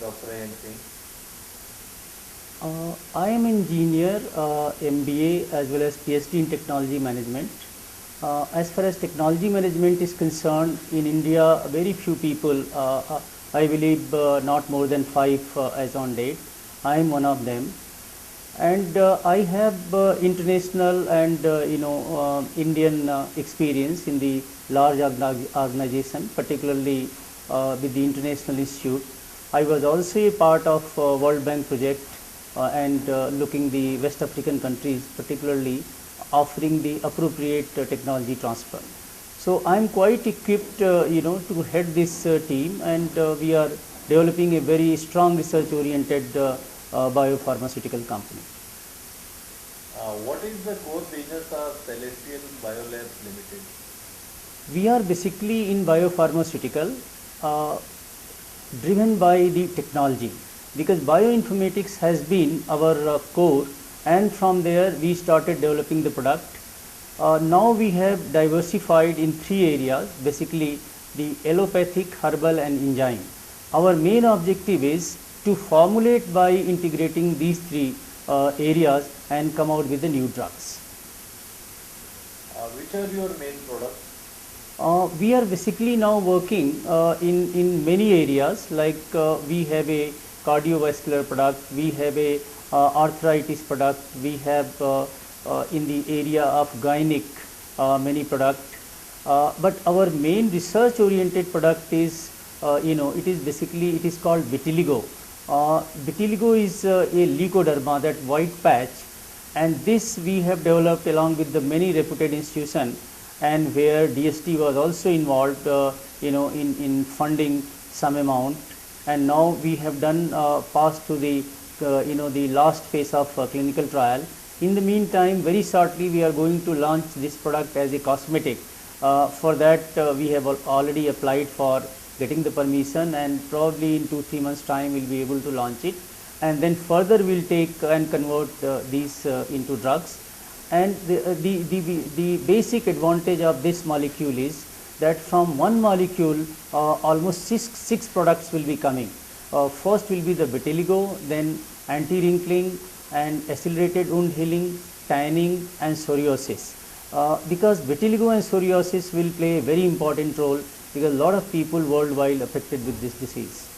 Dr. AMC? I am engineer, MBA as well as PhD in technology management. As far as technology management is concerned, in India, very few people, I believe not more than 5 as on date. I am one of them. And I have international and Indian experience in the large organization, particularly with the International Institute. I was also a part of World Bank project and looking the West African countries, particularly offering the appropriate technology transfer. So I am quite equipped, to head this team, and we are developing a very strong research-oriented biopharmaceutical company. What is the core business of Celestial Biolabs Limited? We are basically in biopharmaceutical, uh, driven by the technology, because bioinformatics has been our core, and from there we started developing the product. Now we have diversified in 3 areas, basically the allopathic, herbal and enzyme. Our main objective is to formulate by integrating these 3 areas and come out with the new drugs. Which are your main products? We are basically now working in many areas, like we have a cardiovascular product, we have a arthritis product, we have in the area of gynec many product, but our main research oriented product is it is basically, it is called vitiligo. Vitiligo is a leukoderma, that white patch, and this we have developed along with the many reputed institutions, and where DST was also involved in funding some amount, and now we have done passed to the the last phase of clinical trial. In the meantime, very shortly we are going to launch this product as a cosmetic. For that we have already applied for getting the permission, and probably in 2-3 months time we will be able to launch it, and then further we will take and convert these into drugs. And the basic advantage of this molecule is that from one molecule almost six products will be coming. First will be the vitiligo, then anti-wrinkling and accelerated wound healing, tanning and psoriasis. Because vitiligo and psoriasis will play a very important role, because a lot of people worldwide affected with this disease.